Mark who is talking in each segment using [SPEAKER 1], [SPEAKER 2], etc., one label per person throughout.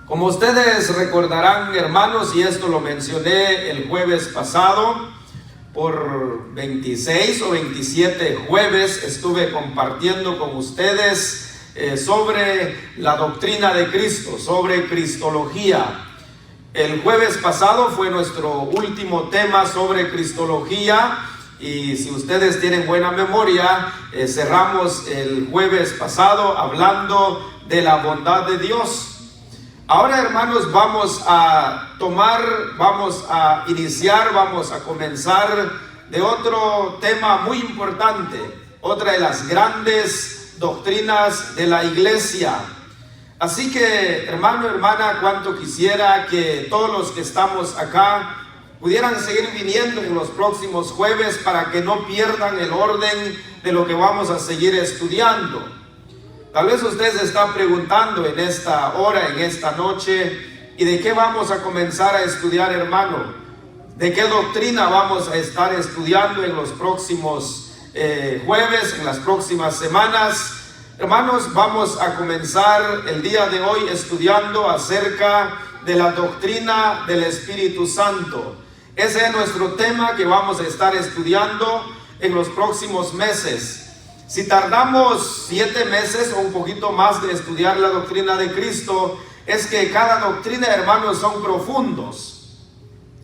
[SPEAKER 1] Como ustedes recordarán, hermanos, y esto lo mencioné el jueves pasado, por 26 o 27 jueves estuve compartiendo con ustedes sobre la doctrina de Cristo, sobre cristología. El jueves pasado fue nuestro último tema sobre cristología, y si ustedes tienen buena memoria, cerramos el jueves pasado hablando de la bondad de Dios. Ahora, hermanos, vamos a comenzar de otro tema muy importante, otra de las grandes doctrinas de la iglesia. Así que, hermano, hermana, cuánto quisiera que todos los que estamos acá pudieran seguir viniendo en los próximos jueves para que no pierdan el orden de lo que vamos a seguir estudiando. Tal vez usted se está preguntando en esta hora, en esta noche, ¿y de qué vamos a comenzar a estudiar, hermano? ¿De qué doctrina vamos a estar estudiando en los próximos jueves, en las próximas semanas? Hermanos, vamos a comenzar el día de hoy estudiando acerca de la doctrina del Espíritu Santo. Ese es nuestro tema que vamos a estar estudiando en los próximos meses. Si tardamos 7 meses o un poquito más de estudiar la doctrina de Cristo, es que cada doctrina, hermanos, son profundos.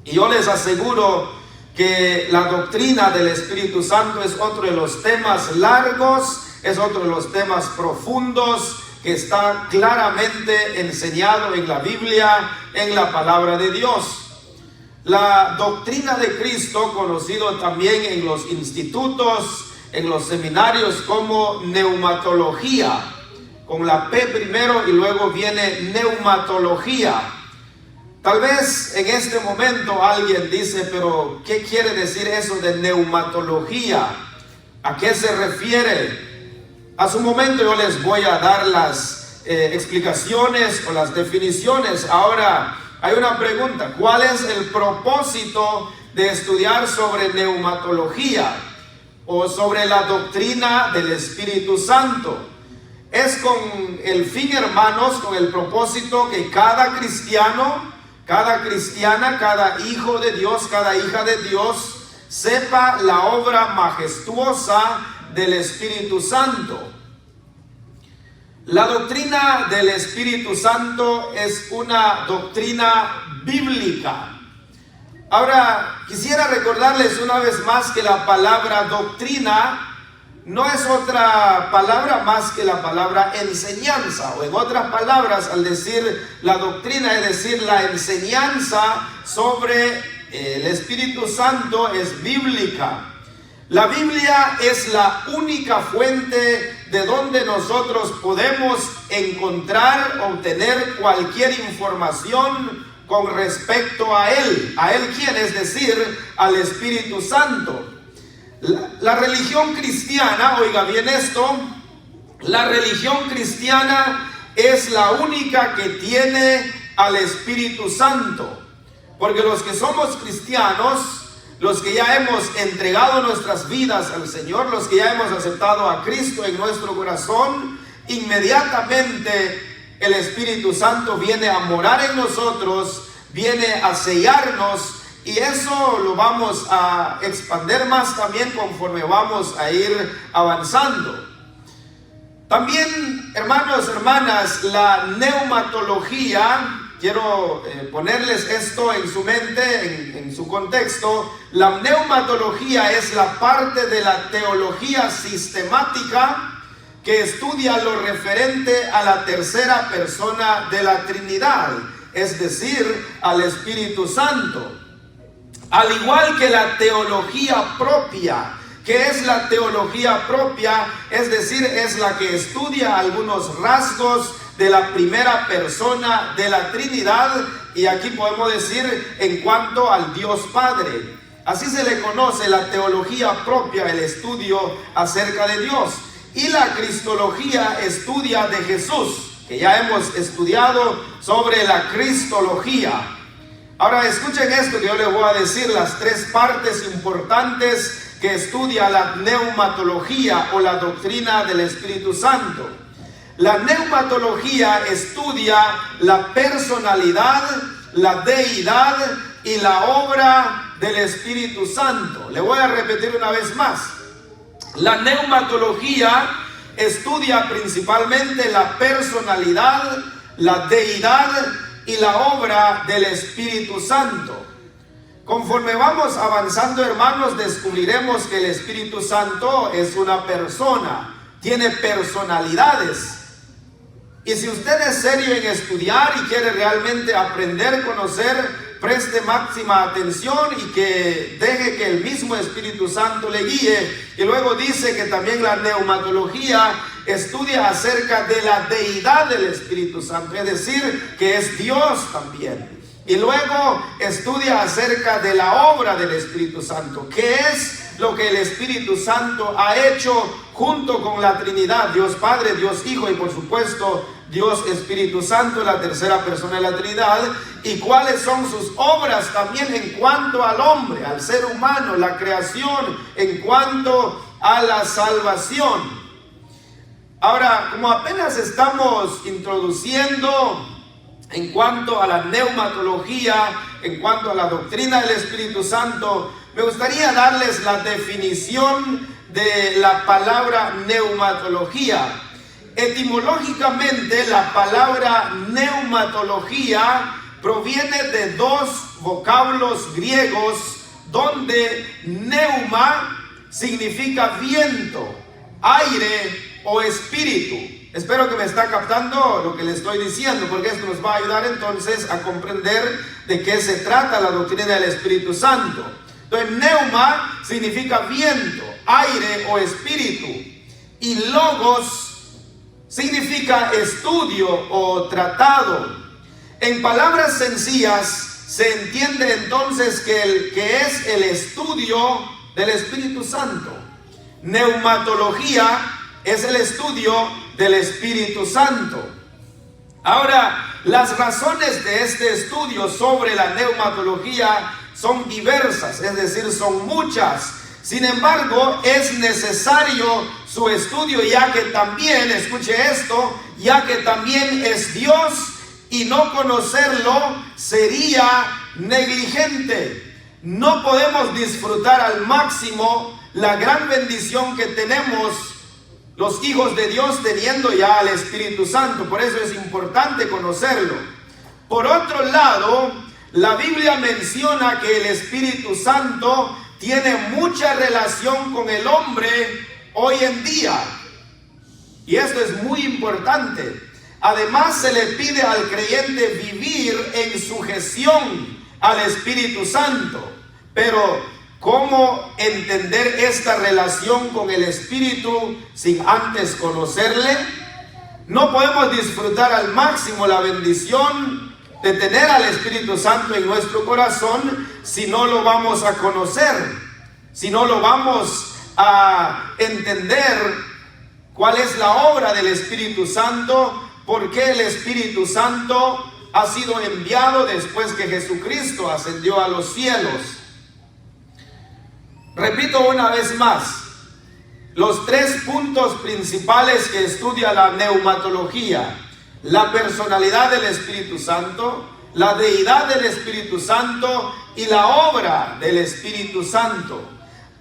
[SPEAKER 1] Y yo les aseguro que la doctrina del Espíritu Santo es otro de los temas largos, es otro de los temas profundos que está claramente enseñado en la Biblia, en la palabra de Dios. La doctrina de Cristo, conocido también en los institutos, en los seminarios como neumatología, con la P primero y luego viene neumatología. Tal vez en este momento alguien dice, pero ¿qué quiere decir eso de neumatología? ¿A qué se refiere? A su momento yo les voy a dar las explicaciones o las definiciones. Ahora hay una pregunta: ¿cuál es el propósito de estudiar sobre neumatología o sobre la doctrina del Espíritu Santo? Es con el fin, hermanos, con el propósito que cada cristiano, cada cristiana, cada hijo de Dios, cada hija de Dios sepa la obra majestuosa del Espíritu Santo. La doctrina del Espíritu Santo es una doctrina bíblica. Ahora, quisiera recordarles una vez más que la palabra doctrina no es otra palabra más que la palabra enseñanza, o en otras palabras, al decir la doctrina, es decir, la enseñanza sobre el Espíritu Santo es bíblica. La Biblia es la única fuente de donde nosotros podemos encontrar, obtener cualquier información con respecto a Él. ¿A Él quién? Es decir, al Espíritu Santo. La religión cristiana, oiga bien esto, la religión cristiana es la única que tiene al Espíritu Santo. Porque los que somos cristianos, los que ya hemos entregado nuestras vidas al Señor, los que ya hemos aceptado a Cristo en nuestro corazón, inmediatamente el Espíritu Santo viene a morar en nosotros, viene a sellarnos, y eso lo vamos a expandir más también conforme vamos a ir avanzando. También, hermanos, hermanas, la neumatología, quiero ponerles esto en su mente, en su contexto. La neumatología es la parte de la teología sistemática que estudia lo referente a la tercera persona de la Trinidad, es decir, al Espíritu Santo. Al igual que la teología propia. ¿Qué es la teología propia? Es decir, es la que estudia algunos rasgos de la primera persona de la Trinidad, y aquí podemos decir en cuanto al Dios Padre. Así se le conoce la teología propia, el estudio acerca de Dios. Y la cristología estudia de Jesús, que ya hemos estudiado sobre la cristología. Ahora escuchen esto que yo les voy a decir, las 3 partes importantes que estudia la neumatología o la doctrina del Espíritu Santo. La neumatología estudia la personalidad, la deidad y la obra del Espíritu Santo. Le voy a repetir una vez más. La neumatología estudia principalmente la personalidad, la deidad y la obra del Espíritu Santo. Conforme vamos avanzando, hermanos, descubriremos que el Espíritu Santo es una persona, tiene personalidades. Y si usted es serio en estudiar y quiere realmente aprender, conocer, preste máxima atención y que deje que el mismo Espíritu Santo le guíe. Y luego dice que también la neumatología estudia acerca de la deidad del Espíritu Santo, es decir, que es Dios también. Y luego estudia acerca de la obra del Espíritu Santo, que es lo que el Espíritu Santo ha hecho junto con la Trinidad, Dios Padre, Dios Hijo y por supuesto Dios Espíritu Santo, la tercera persona de la Trinidad, y cuáles son sus obras también en cuanto al hombre, al ser humano, la creación, en cuanto a la salvación. Ahora, como apenas estamos introduciendo en cuanto a la neumatología, en cuanto a la doctrina del Espíritu Santo, me gustaría darles la definición de la palabra neumatología. Etimológicamente, la palabra neumatología proviene de dos vocablos griegos, donde neuma significa viento, aire o espíritu. Espero que me está captando lo que le estoy diciendo, porque esto nos va a ayudar entonces a comprender de qué se trata la doctrina del Espíritu Santo. Entonces, neuma significa viento, aire o espíritu, y logos significa estudio o tratado. En palabras sencillas, se entiende entonces que es el estudio del Espíritu Santo. Neumatología es el estudio del Espíritu Santo. Ahora, las razones de este estudio sobre la neumatología son diversas, es decir, son muchas. Sin embargo, es necesario su estudio, ya que también, escuche esto, ya que también es Dios y no conocerlo sería negligente. No podemos disfrutar al máximo la gran bendición que tenemos los hijos de Dios teniendo ya al Espíritu Santo. Por eso es importante conocerlo. Por otro lado, la Biblia menciona que el Espíritu Santo tiene mucha relación con el hombre hoy en día. Y esto es muy importante. Además, se le pide al creyente vivir en sujeción al Espíritu Santo. Pero ¿cómo entender esta relación con el Espíritu sin antes conocerle? No podemos disfrutar al máximo la bendición de tener al Espíritu Santo en nuestro corazón si no lo vamos a conocer, si no lo vamos a entender cuál es la obra del Espíritu Santo, por qué el Espíritu Santo ha sido enviado después que Jesucristo ascendió a los cielos. Repito una vez más, los tres puntos principales que estudia la neumatología: la personalidad del Espíritu Santo, la deidad del Espíritu Santo y la obra del Espíritu Santo.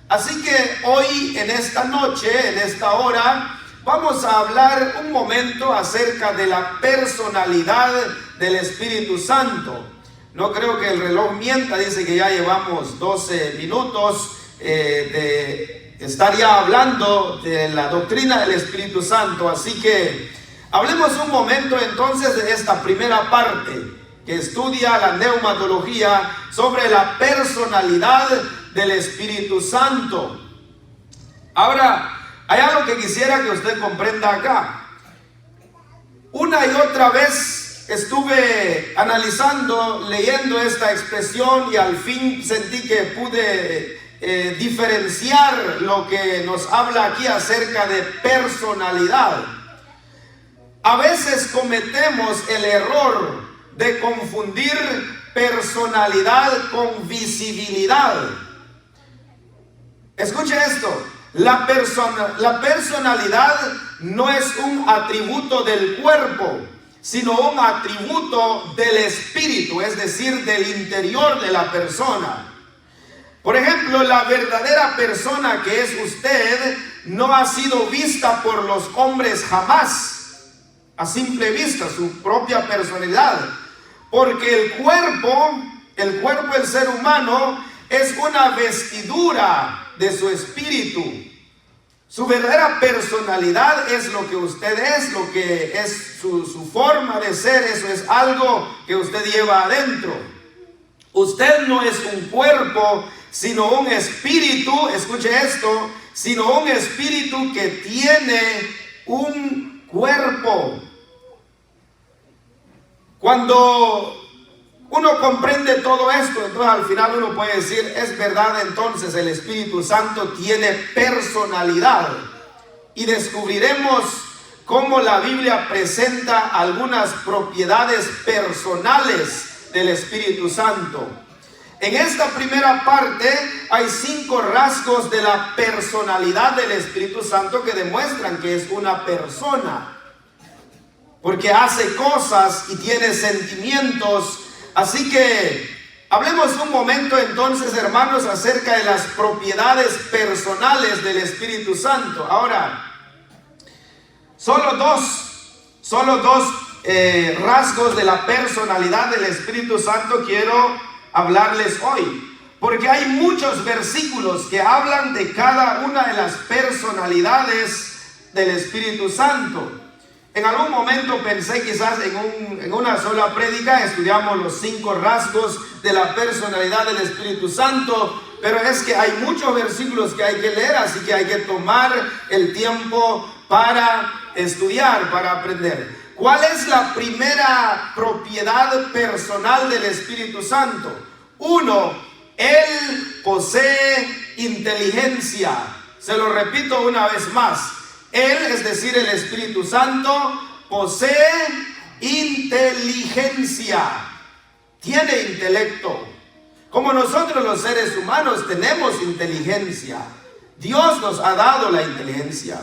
[SPEAKER 1] Así que hoy, en esta noche, en esta hora, vamos a hablar un momento acerca de la personalidad del Espíritu Santo. No creo que el reloj mienta, dice que ya llevamos 12 minutos de estar ya hablando de la doctrina del Espíritu Santo. Así que hablemos un momento entonces de esta primera parte que estudia la neumatología sobre la personalidad del Espíritu Santo. Ahora, hay algo que quisiera que usted comprenda acá. Una y otra vez estuve analizando, leyendo esta expresión, y al fin sentí que pude diferenciar lo que nos habla aquí acerca de personalidad. A veces cometemos el error de confundir personalidad con visibilidad. Escuche esto: La personalidad no es un atributo del cuerpo, sino un atributo del espíritu, es decir, del interior de la persona. Por ejemplo, la verdadera persona que es usted no ha sido vista por los hombres jamás, a simple vista, su propia personalidad, porque el cuerpo, el ser humano, es una vestidura de su espíritu. Su verdadera personalidad es lo que usted es, lo que es su forma de ser, eso es algo que usted lleva adentro. Usted no es un cuerpo, sino un espíritu, escuche esto, sino un espíritu que tiene un cuerpo. Cuando uno comprende todo esto, entonces al final uno puede decir, es verdad, entonces el Espíritu Santo tiene personalidad. Y descubriremos cómo la Biblia presenta algunas propiedades personales del Espíritu Santo. En esta primera parte hay 5 rasgos de la personalidad del Espíritu Santo que demuestran que es una persona, porque hace cosas y tiene sentimientos. Así que hablemos un momento entonces, hermanos, acerca de las propiedades personales del Espíritu Santo. Ahora, solo dos rasgos de la personalidad del Espíritu Santo quiero hablarles hoy, porque hay muchos versículos que hablan de cada una de las personalidades del Espíritu Santo. En algún momento pensé quizás en una sola prédica estudiamos los 5 rasgos de la personalidad del Espíritu Santo, pero es que hay muchos versículos que hay que leer, así que hay que tomar el tiempo para estudiar, para aprender. ¿Cuál es la primera propiedad personal del Espíritu Santo? 1, Él posee inteligencia. Se lo repito una vez más. Él, es decir, el Espíritu Santo, posee inteligencia, tiene intelecto. Como nosotros los seres humanos tenemos inteligencia, Dios nos ha dado la inteligencia.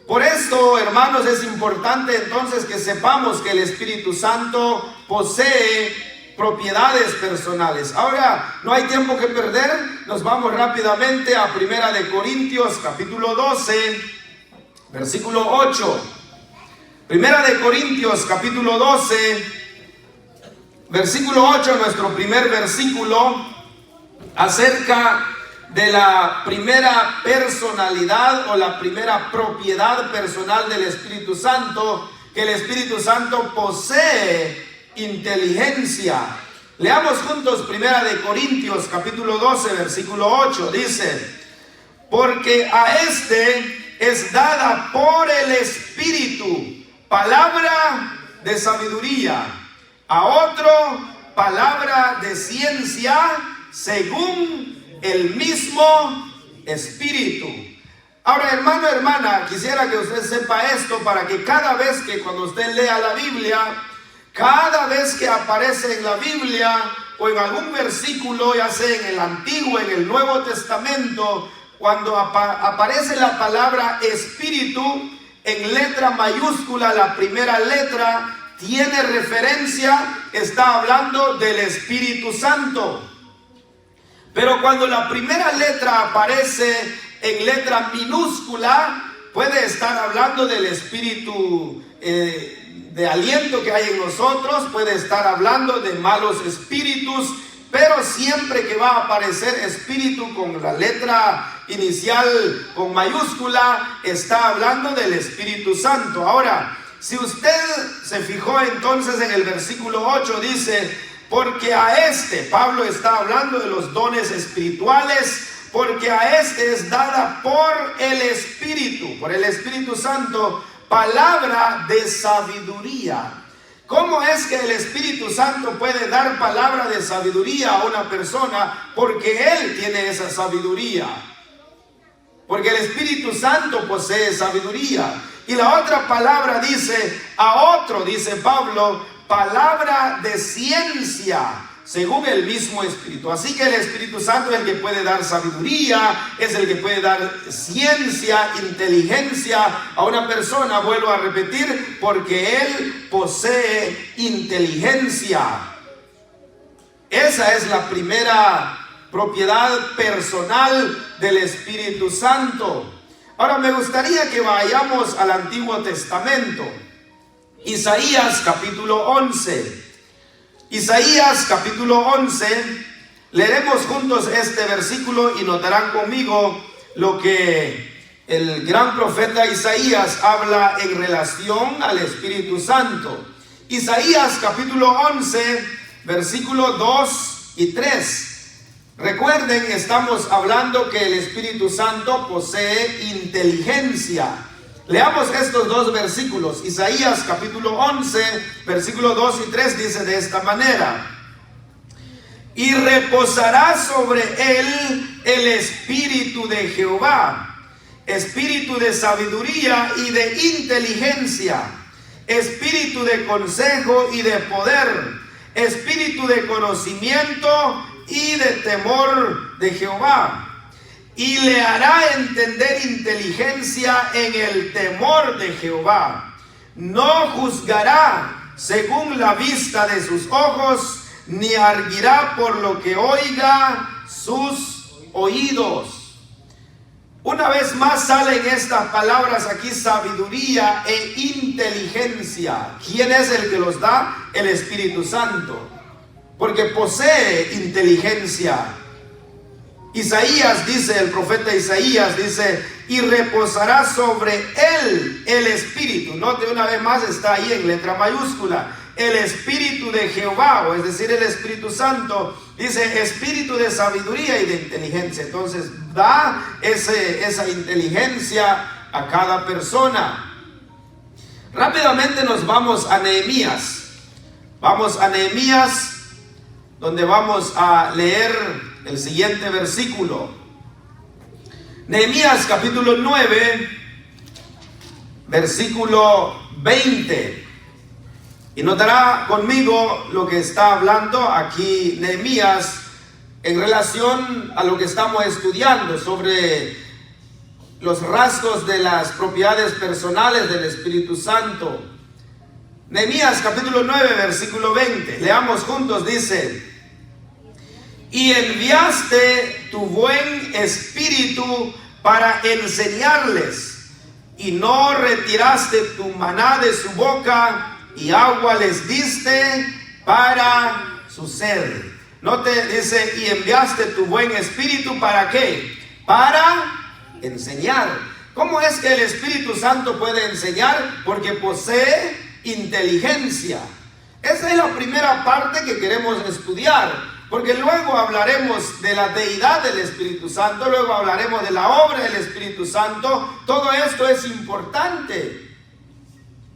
[SPEAKER 1] Por esto, hermanos, es importante entonces que sepamos que el Espíritu Santo posee propiedades personales. Ahora, no hay tiempo que perder, nos vamos rápidamente a 1 Corintios capítulo 12. Versículo 8. 1 Corintios capítulo 12, versículo 8, nuestro primer versículo acerca de la primera personalidad o la primera propiedad personal del Espíritu Santo, que el Espíritu Santo posee inteligencia. Leamos juntos 1 Corintios capítulo 12, versículo 8, dice: porque a este es dada por el Espíritu palabra de sabiduría, a otro palabra de ciencia según el mismo Espíritu. Ahora, hermano, hermana, quisiera que usted sepa esto para que cada vez que cuando usted lea la Biblia, cada vez que aparece en la Biblia o en algún versículo, ya sea en el Antiguo, en el Nuevo Testamento, cuando aparece la palabra Espíritu en letra mayúscula, la primera letra tiene referencia, está hablando del Espíritu Santo. Pero cuando la primera letra aparece en letra minúscula, puede estar hablando del espíritu de aliento que hay en nosotros, puede estar hablando de malos espíritus, pero siempre que va a aparecer espíritu con la letra inicial con mayúscula, está hablando del Espíritu Santo. Ahora, si usted se fijó entonces en el versículo 8, dice: porque a este, Pablo está hablando de los dones espirituales, porque a este es dada por el Espíritu, por el Espíritu Santo, palabra de sabiduría. ¿Cómo es que el Espíritu Santo puede dar palabra de sabiduría a una persona? Porque Él tiene esa sabiduría. Porque el Espíritu Santo posee sabiduría. Y la otra palabra dice, a otro, dice Pablo, palabra de ciencia, según el mismo Espíritu. Así que el Espíritu Santo es el que puede dar sabiduría, es el que puede dar ciencia, inteligencia a una persona, vuelvo a repetir, porque Él posee inteligencia. Esa es la primera propiedad personal del Espíritu Santo. Ahora me gustaría que vayamos al Antiguo Testamento. Isaías capítulo 11. Isaías capítulo 11, leeremos juntos este versículo y notarán conmigo lo que el gran profeta Isaías habla en relación al Espíritu Santo. Isaías capítulo 11, versículo 2 y 3. Recuerden, estamos hablando que el Espíritu Santo posee inteligencia. Leamos estos dos versículos. Isaías capítulo 11, versículo 2 y 3 dice de esta manera: y reposará sobre él el espíritu de Jehová, espíritu de sabiduría y de inteligencia, espíritu de consejo y de poder, espíritu de conocimiento y de temor de Jehová. Y le hará entender inteligencia en el temor de Jehová. No juzgará según la vista de sus ojos, ni arguirá por lo que oiga sus oídos. Una vez más salen estas palabras aquí: sabiduría e inteligencia. ¿Quién es el que los da? El Espíritu Santo, porque posee inteligencia. Isaías dice, el profeta Isaías dice: y reposará sobre él el Espíritu. Note una vez más, está ahí en letra mayúscula, el Espíritu de Jehová, o es decir, el Espíritu Santo. Dice espíritu de sabiduría y de inteligencia. Entonces da esa inteligencia a cada persona. Rápidamente nos vamos a Nehemías. Vamos a Nehemías, donde vamos a leer el siguiente versículo. Nehemías capítulo 9, versículo 20. Y notará conmigo lo que está hablando aquí Nehemías en relación a lo que estamos estudiando sobre los rasgos de las propiedades personales del Espíritu Santo. Nehemías capítulo 9, versículo 20. Leamos juntos, dice: y enviaste tu buen espíritu para enseñarles, y no retiraste tu maná de su boca, y agua les diste para su sed. Note, dice: y enviaste tu buen espíritu, ¿para qué? Para enseñar. ¿Cómo es que el Espíritu Santo puede enseñar? Porque posee inteligencia. Esa es la primera parte que queremos estudiar, porque luego hablaremos de la deidad del Espíritu Santo, luego hablaremos de la obra del Espíritu Santo. Todo esto es importante.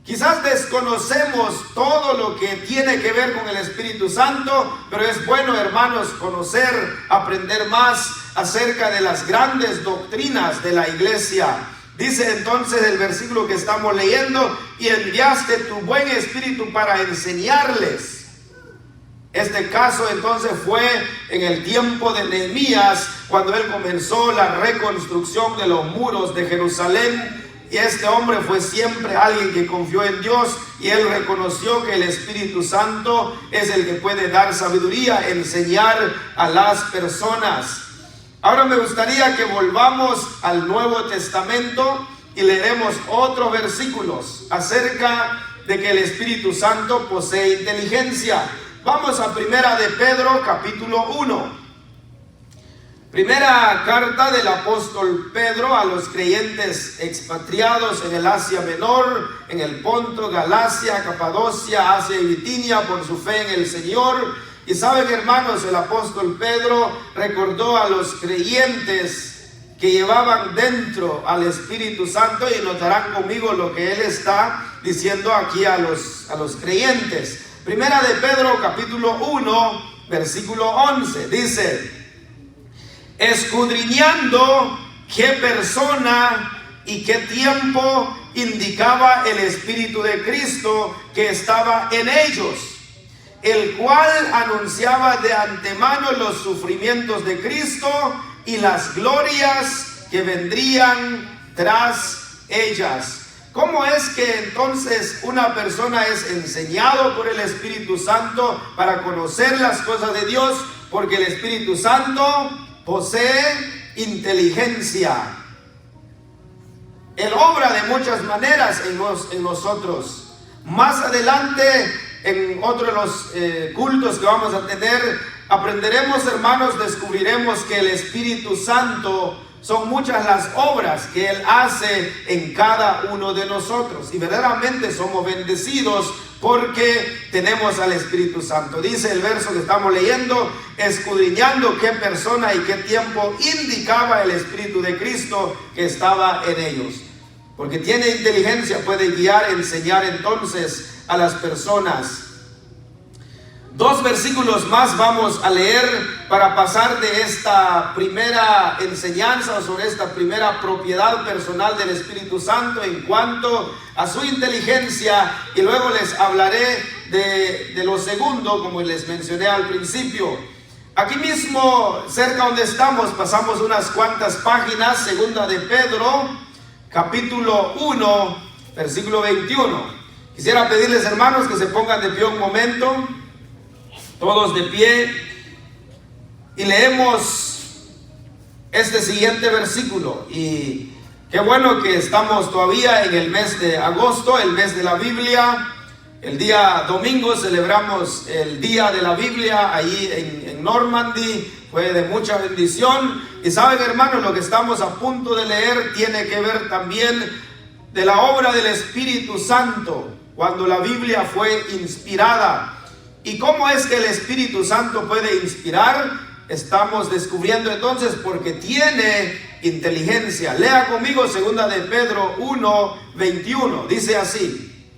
[SPEAKER 1] Quizás desconocemos todo lo que tiene que ver con el Espíritu Santo, pero es bueno, hermanos, conocer, aprender más acerca de las grandes doctrinas de la iglesia. Dice entonces el versículo que estamos leyendo: y enviaste tu buen espíritu para enseñarles. Este caso entonces fue en el tiempo de Nehemías, cuando él comenzó la reconstrucción de los muros de Jerusalén. Y este hombre fue siempre alguien que confió en Dios, y él reconoció que el Espíritu Santo es el que puede dar sabiduría, enseñar a las personas. Ahora me gustaría que volvamos al Nuevo Testamento y leeremos otros versículos acerca de que el Espíritu Santo posee inteligencia. Vamos a Primera de Pedro capítulo 1. Primera carta del apóstol Pedro a los creyentes expatriados en el Asia Menor, en el Ponto, Galacia, Capadocia, Asia y Bitinia, por su fe en el Señor. Y saben, hermanos, el apóstol Pedro recordó a los creyentes que llevaban dentro al Espíritu Santo, y notarán conmigo lo que él está diciendo aquí a los creyentes. Primera de Pedro capítulo 1, versículo 11, dice: escudriñando qué persona y qué tiempo indicaba el Espíritu de Cristo que estaba en ellos, el cual anunciaba de antemano los sufrimientos de Cristo y las glorias que vendrían tras ellas. ¿Cómo es que entonces una persona es enseñado por el Espíritu Santo para conocer las cosas de Dios? Porque el Espíritu Santo posee inteligencia. Él obra de muchas maneras en nosotros. Más adelante, en otro de los cultos que vamos a tener, aprenderemos, hermanos, descubriremos que el Espíritu Santo son muchas las obras que Él hace en cada uno de nosotros. Y verdaderamente somos bendecidos porque tenemos al Espíritu Santo. Dice el verso que estamos leyendo: escudriñando qué persona y qué tiempo indicaba el Espíritu de Cristo que estaba en ellos. Porque tiene inteligencia, puede guiar, enseñar entonces a las personas. 2 versículos más vamos a leer para pasar de esta primera enseñanza sobre esta primera propiedad personal del Espíritu Santo en cuanto a su inteligencia, y luego les hablaré de lo segundo, como les mencioné al principio. Aquí mismo, cerca donde estamos, pasamos unas cuantas páginas, segunda de Pedro, capítulo 1, versículo 21. Quisiera pedirles, hermanos, que se pongan de pie un momento. Todos de pie, y leemos este siguiente versículo. Y qué bueno que estamos todavía en el mes de agosto, el mes de la Biblia. El día domingo celebramos el día de la Biblia ahí en Normandy. Fue de mucha bendición. Y saben, hermanos, lo que estamos a punto de leer tiene que ver también de la obra del Espíritu Santo cuando la Biblia fue inspirada. ¿Y cómo es que el Espíritu Santo puede inspirar? Estamos descubriendo entonces porque tiene inteligencia. Lea conmigo segunda de Pedro 1, 21. Dice así: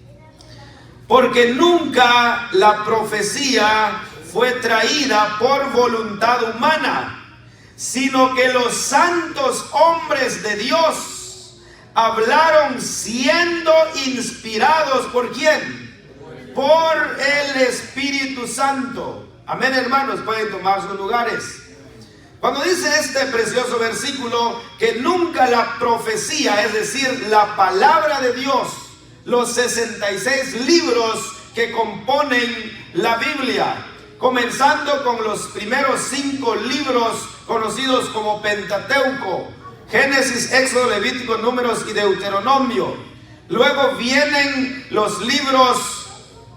[SPEAKER 1] porque nunca la profecía fue traída por voluntad humana, sino que los santos hombres de Dios hablaron siendo inspirados ¿por quién? Por el Espíritu Santo. Amén, hermanos, pueden tomar sus lugares. Cuando dice este precioso versículo que nunca la profecía, es decir, la palabra de Dios, los 66 libros que componen la Biblia, comenzando con los primeros 5 libros conocidos como Pentateuco: Génesis, Éxodo, Levítico, Números y Deuteronomio. Luego vienen los libros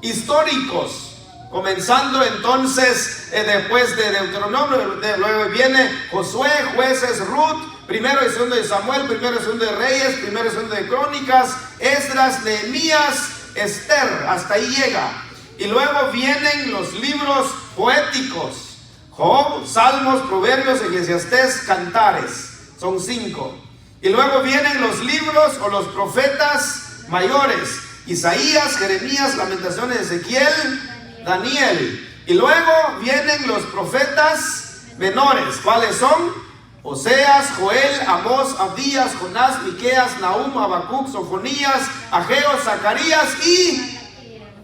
[SPEAKER 1] históricos, comenzando entonces después de Deuteronomio. Luego viene Josué, Jueces, Ruth, primero y segundo de Samuel, primero y segundo de Reyes, primero y segundo de Crónicas, Esdras, Nehemías, Esther. Hasta ahí llega. Y luego vienen los libros poéticos: Job, Salmos, Proverbios, Eclesiastés, Cantares. Son 5. Y luego vienen los libros o los profetas mayores: Isaías, Jeremías, Lamentaciones, Ezequiel, Daniel. Y luego vienen los profetas menores. ¿Cuáles son? Oseas, Joel, Amós, Abdías, Jonás, Miqueas, Nahum, Habacuc, Sofonías, Ageo, Zacarías y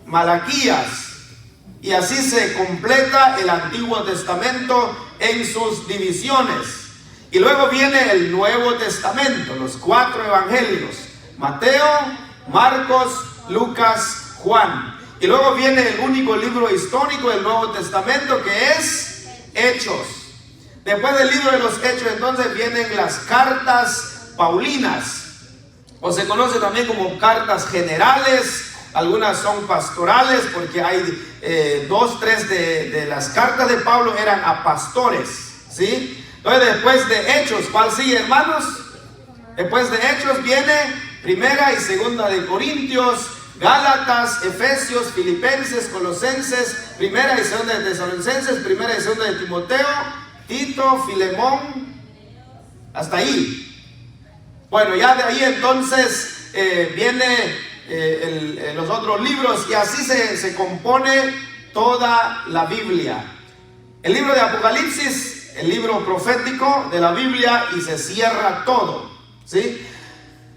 [SPEAKER 1] Malaquías. Y así se completa el Antiguo Testamento en sus divisiones. Y luego viene el Nuevo Testamento, los 4 evangelios: Mateo, Marcos, Lucas, Juan. Y luego viene el único libro histórico del Nuevo Testamento, que es Hechos. Después del libro de los Hechos, entonces vienen las cartas paulinas, o se conoce también como cartas generales. Algunas son pastorales, porque hay 2, 3 de las cartas de Pablo eran a pastores, ¿sí? Entonces, después de Hechos, ¿cuál sigue, hermanos? Después de Hechos viene Primera y Segunda de Corintios, Gálatas, Efesios, Filipenses, Colosenses, Primera y Segunda de Tesalonicenses, Primera y Segunda de Timoteo, Tito, Filemón. Hasta ahí. Bueno, ya de ahí entonces viene los otros libros, y así se compone toda la Biblia. El libro de Apocalipsis, el libro profético de la Biblia, y se cierra todo, ¿sí?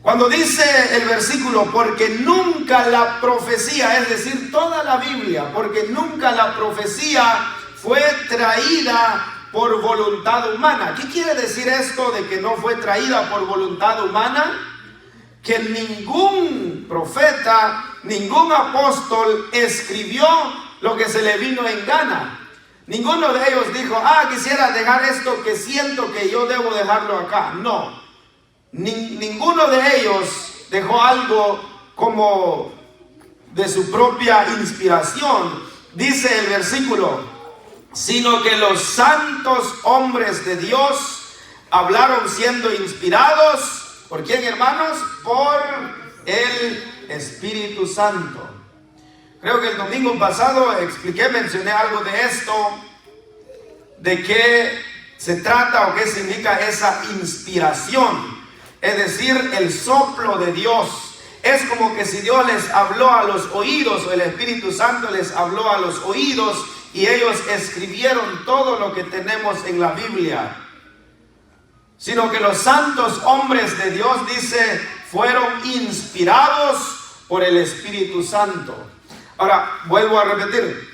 [SPEAKER 1] Cuando dice el versículo, porque nunca la profecía, es decir, toda la Biblia, porque nunca la profecía fue traída por voluntad humana. ¿Qué quiere decir esto de que no fue traída por voluntad humana? Que ningún profeta, ningún apóstol escribió lo que se le vino en gana. Ninguno de ellos dijo, quisiera dejar esto que siento que yo debo dejarlo acá. No. Ninguno de ellos dejó algo como de su propia inspiración. Dice el versículo, sino que los santos hombres de Dios hablaron siendo inspirados. ¿Por quién, hermanos? Por el Espíritu Santo. Creo que el domingo pasado mencioné algo de esto, de qué se trata o qué significa esa inspiración. Es decir, el soplo de Dios. Es como que si Dios les habló a los oídos, o el Espíritu Santo les habló a los oídos, y ellos escribieron todo lo que tenemos en la Biblia. Sino que los santos hombres de Dios, dice, fueron inspirados por el Espíritu Santo. Ahora, vuelvo a repetir.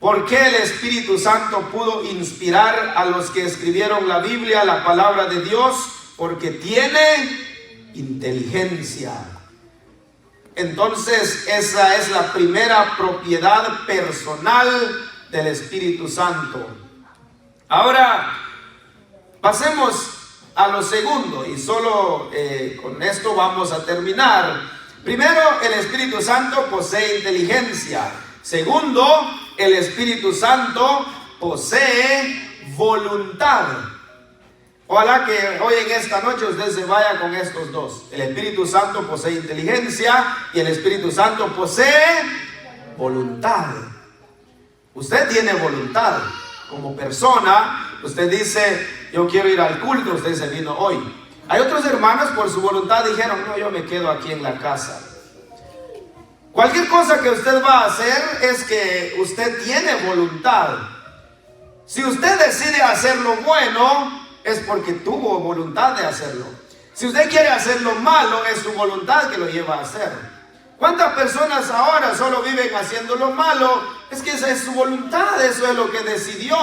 [SPEAKER 1] ¿Por qué el Espíritu Santo pudo inspirar a los que escribieron la Biblia, la palabra de Dios? Porque tiene inteligencia. Entonces, esa es la primera propiedad personal del Espíritu Santo. Ahora, pasemos a lo segundo, y solo con esto vamos a terminar. Primero, el Espíritu Santo posee inteligencia. Segundo, el Espíritu Santo posee voluntad. Ojalá que hoy en esta noche usted se vaya con estos dos. El Espíritu Santo posee inteligencia y el Espíritu Santo posee voluntad. Usted tiene voluntad. Como persona, usted dice, yo quiero ir al culto, usted se vino hoy. Hay otros hermanos por su voluntad dijeron, no, yo me quedo aquí en la casa. Cualquier cosa que usted va a hacer es que usted tiene voluntad. Si usted decide hacer lo bueno, es porque tuvo voluntad de hacerlo. Si usted quiere hacer lo malo, es su voluntad que lo lleva a hacer. ¿Cuántas personas ahora solo viven haciendo lo malo? Es que esa es su voluntad, eso es lo que decidió.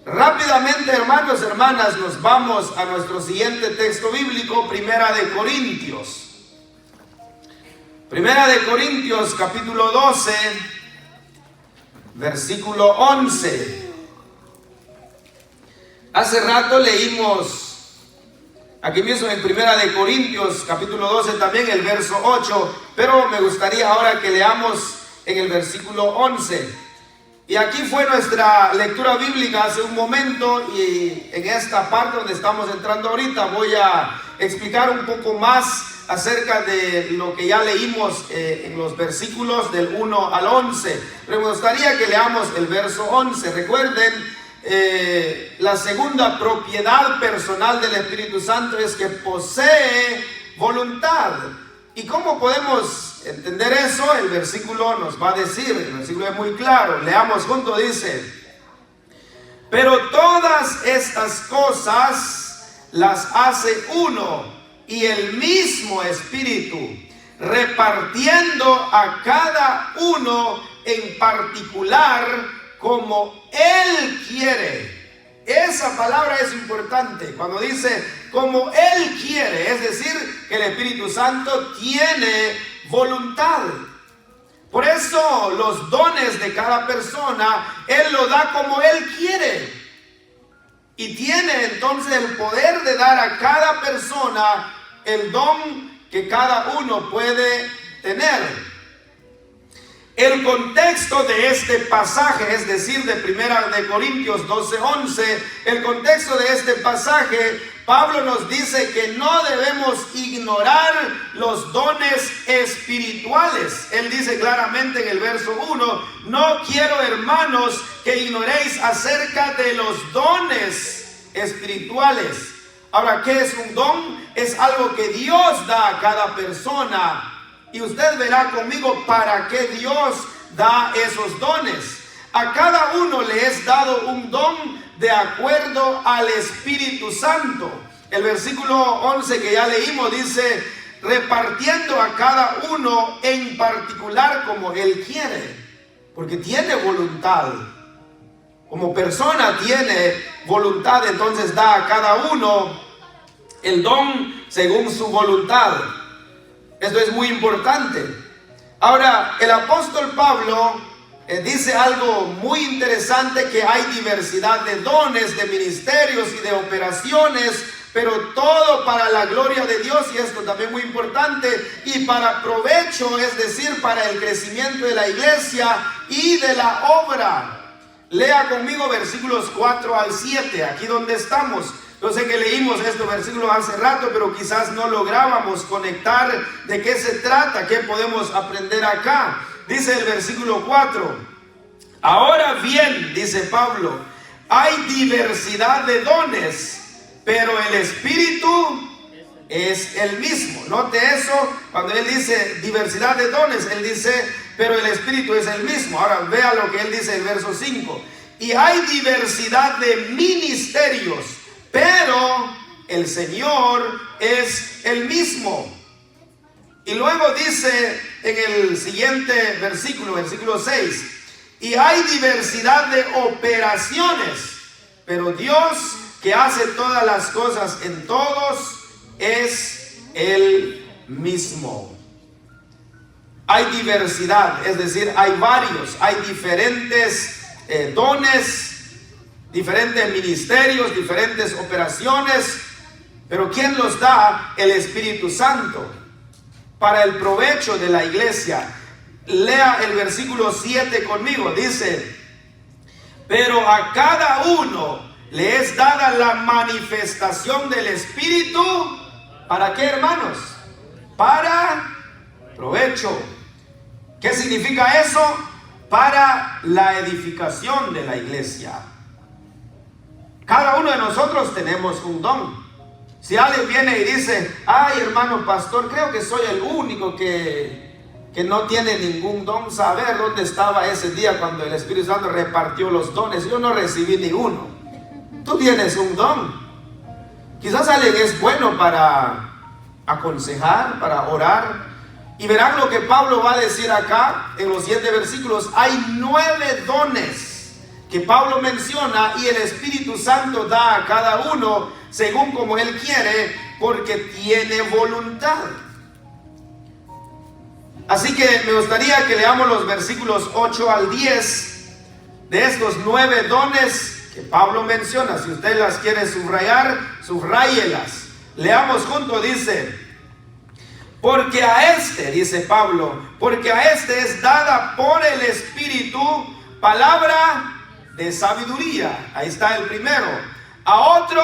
[SPEAKER 1] Rápidamente, hermanos, hermanas, nos vamos a nuestro siguiente texto bíblico, Primera de Corintios. Primera de Corintios, capítulo 12, versículo 11. Hace rato leímos aquí mismo en Primera de Corintios, capítulo 12, también el verso 8, pero me gustaría ahora que leamos en el versículo 11. Y aquí fue nuestra lectura bíblica hace un momento, y en esta parte donde estamos entrando ahorita voy a explicar un poco más acerca de lo que ya leímos en los versículos del 1 al 11. Pero me gustaría que leamos el verso 11. Recuerden, la segunda propiedad personal del Espíritu Santo es que posee voluntad. ¿Y cómo podemos entender eso? El versículo nos va a decir, el versículo es muy claro, leamos juntos, dice: pero todas estas cosas las hace uno y el mismo Espíritu, repartiendo a cada uno en particular como Él quiere. Esa palabra es importante. Cuando dice como Él quiere, es decir, que el Espíritu Santo tiene voluntad. Por eso los dones de cada persona, Él lo da como Él quiere. Y tiene entonces el poder de dar a cada persona el don que cada uno puede tener. El contexto de este pasaje, es decir, de Primera de Corintios 12:11, el contexto de este pasaje, Pablo nos dice que no debemos ignorar los dones espirituales. Él dice claramente en el verso 1, no quiero, hermanos, que ignoréis acerca de los dones espirituales. Ahora, ¿qué es un don? Es algo que Dios da a cada persona. Y usted verá conmigo para qué Dios da esos dones. A cada uno le es dado un don de acuerdo al Espíritu Santo. El versículo 11 que ya leímos dice, repartiendo a cada uno en particular como Él quiere, porque tiene voluntad. Como persona tiene voluntad, entonces da a cada uno el don según su voluntad. Esto es muy importante. Ahora, el apóstol Pablo dice algo muy interesante, que hay diversidad de dones, de ministerios y de operaciones, pero todo para la gloria de Dios, y esto también muy importante, y para provecho, es decir, para el crecimiento de la iglesia y de la obra. Lea conmigo versículos 4 al 7, aquí donde estamos. Yo sé que leímos estos versículos hace rato, pero quizás no lográbamos conectar de qué se trata, qué podemos aprender acá. Dice el versículo 4, ahora bien, dice Pablo, hay diversidad de dones, pero el Espíritu es el mismo. Note eso, cuando él dice diversidad de dones, él dice, pero el Espíritu es el mismo. Ahora vea lo que él dice en el verso 5. Y hay diversidad de ministerios, pero el Señor es el mismo. Y luego dice en el siguiente versículo, versículo 6, y hay diversidad de operaciones, pero Dios que hace todas las cosas en todos es el mismo. Hay diversidad, es decir, hay varios, hay diferentes dones, diferentes ministerios, diferentes operaciones, pero ¿quién los da? El Espíritu Santo, para el provecho de la iglesia. Lea el versículo 7 conmigo, dice, pero a cada uno le es dada la manifestación del Espíritu. ¿Para qué, hermanos? Para provecho. ¿Qué significa eso? Para la edificación de la iglesia. Cada uno de nosotros tenemos un don. Si alguien viene y dice, ay, hermano pastor, creo que soy el único que no tiene ningún don, saber dónde estaba ese día cuando el Espíritu Santo repartió los dones. Yo no recibí ni uno. Tú tienes un don. Quizás alguien es bueno para aconsejar, para orar. Y verán lo que Pablo va a decir acá en los 7 versículos. Hay 9 dones que Pablo menciona, y el Espíritu Santo da a cada uno según como Él quiere, porque tiene voluntad. Así que me gustaría que leamos los versículos 8 al 10 de estos 9 dones que Pablo menciona. Si usted las quiere subrayar, subráyelas. Leamos juntos, dice, porque a este, dice Pablo, porque a este es dada por el Espíritu palabra de sabiduría. Ahí está el primero. A otro,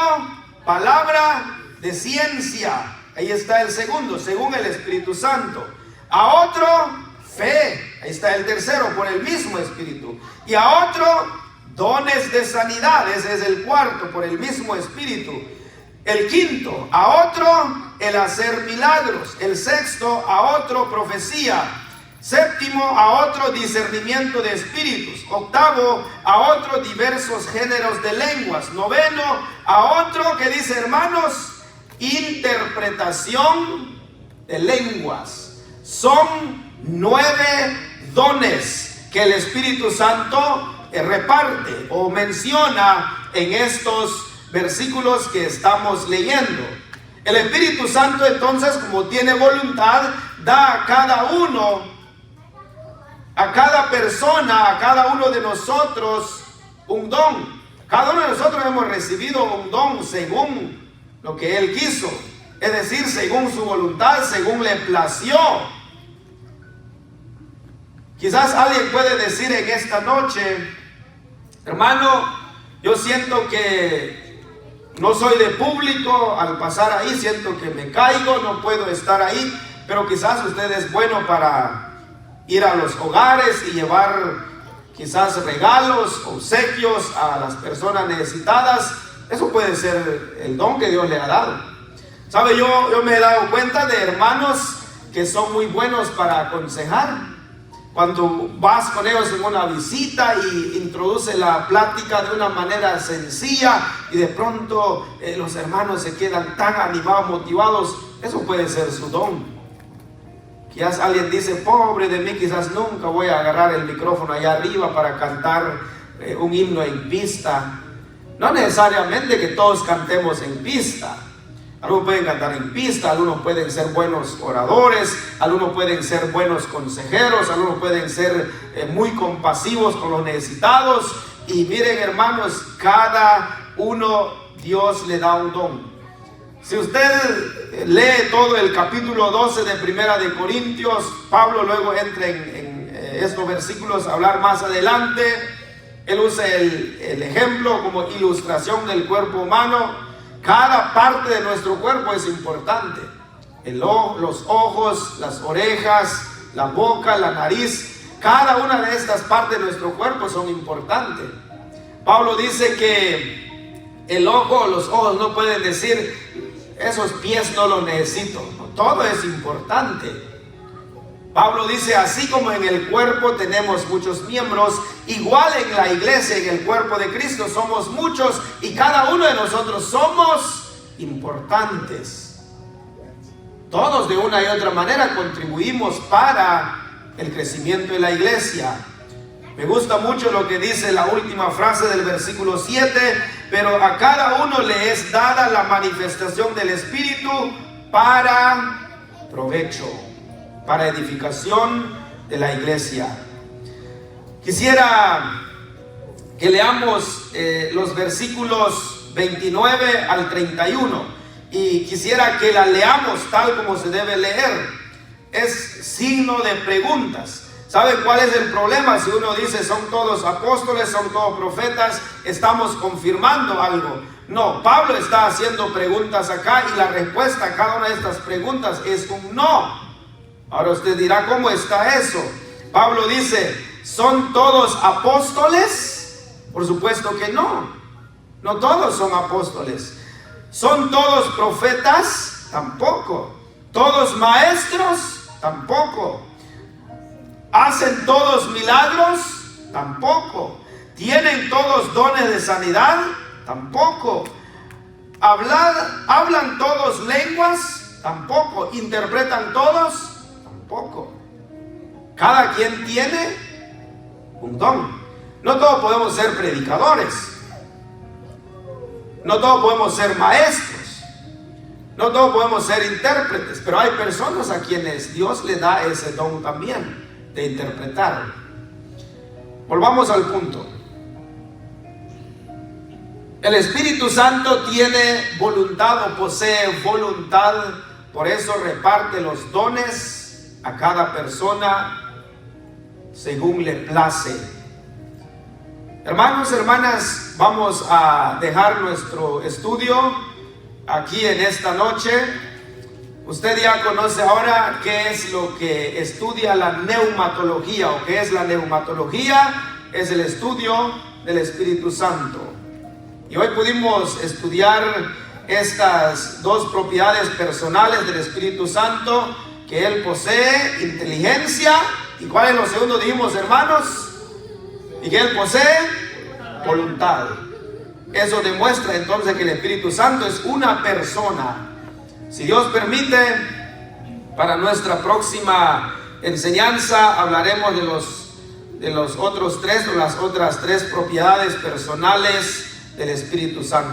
[SPEAKER 1] palabra de ciencia. Ahí está el segundo, según el Espíritu Santo. A otro, fe. Ahí está el tercero, por el mismo Espíritu. Y a otro, dones de sanidad. Ese es el cuarto, por el mismo Espíritu. El quinto, a otro, el hacer milagros. El sexto, a otro, profecía. Séptimo, a otro, discernimiento de espíritus. Octavo, a otro, diversos géneros de lenguas. Noveno, a otro, que dice, hermanos, interpretación de lenguas. Son 9 dones que el Espíritu Santo reparte o menciona en estos versículos que estamos leyendo. El Espíritu Santo, entonces, como tiene voluntad, da a cada uno, a cada persona, a cada uno de nosotros un don. Cada uno de nosotros hemos recibido un don según lo que Él quiso, es decir, según su voluntad, según le plació. Quizás alguien puede decir en esta noche, hermano, yo siento que no soy de público, al pasar ahí siento que me caigo, no puedo estar ahí, pero quizás usted es bueno para ir a los hogares y llevar quizás regalos, obsequios a las personas necesitadas. Eso puede ser el don que Dios le ha dado. ¿Sabe? Yo me he dado cuenta de hermanos que son muy buenos para aconsejar. Cuando vas con ellos en una visita y introduce la plática de una manera sencilla y de pronto los hermanos se quedan tan animados, motivados, eso puede ser su don. Quizás alguien dice, pobre de mí, quizás nunca voy a agarrar el micrófono allá arriba para cantar un himno en pista. No necesariamente que todos cantemos en pista. Algunos pueden cantar en pista, algunos pueden ser buenos oradores, algunos pueden ser buenos consejeros, algunos pueden ser muy compasivos con los necesitados. Y miren, hermanos, cada uno Dios le da un don. Si usted lee todo el capítulo 12 de Primera de Corintios, Pablo luego entra en estos versículos a hablar más adelante. Él usa el ejemplo como ilustración del cuerpo humano. Cada parte de nuestro cuerpo es importante. Los ojos, las orejas, la boca, la nariz. Cada una de estas partes de nuestro cuerpo son importantes. Pablo dice que el ojo, los ojos no pueden decir, esos pies no los necesito. No, todo es importante. Pablo dice, así como en el cuerpo tenemos muchos miembros, igual en la iglesia, en el cuerpo de Cristo, somos muchos y cada uno de nosotros somos importantes. Todos de una y otra manera contribuimos para el crecimiento de la iglesia. Me gusta mucho lo que dice la última frase del versículo 7, pero a cada uno le es dada la manifestación del Espíritu para provecho, para edificación de la iglesia. Quisiera que leamos los versículos 29 al 31 y quisiera que la leamos tal como se debe leer. Es signo de preguntas. ¿Sabe cuál es el problema? Si uno dice son todos apóstoles, son todos profetas, estamos confirmando algo. No, Pablo está haciendo preguntas acá y la respuesta a cada una de estas preguntas es un no. Ahora usted dirá, ¿cómo está eso? Pablo dice, ¿son todos apóstoles? Por supuesto que no. No todos son apóstoles. ¿Son todos profetas? Tampoco. ¿Todos maestros? Tampoco. ¿Hacen todos milagros? Tampoco. ¿Tienen todos dones de sanidad? Tampoco. ¿Hablan todos lenguas? Tampoco. ¿Interpretan todos? Tampoco. Cada quien tiene un don. No todos podemos ser predicadores. No todos podemos ser maestros. No todos podemos ser intérpretes. Pero hay personas a quienes Dios le da ese don también de interpretar. Volvamos al punto. El Espíritu Santo tiene voluntad o posee voluntad, por eso reparte los dones a cada persona según le place. Hermanos, hermanas, vamos a dejar nuestro estudio aquí en esta noche. Usted ya conoce ahora qué es lo que estudia la neumatología o qué es la neumatología. Es el estudio del Espíritu Santo. Y hoy pudimos estudiar estas dos propiedades personales del Espíritu Santo, que Él posee inteligencia. ¿Y cuál es lo segundo? Dijimos, hermanos, y que Él posee voluntad. Eso demuestra entonces que el Espíritu Santo es una persona. Si Dios permite, para nuestra próxima enseñanza hablaremos de los otros tres o las otras tres propiedades personales del Espíritu Santo.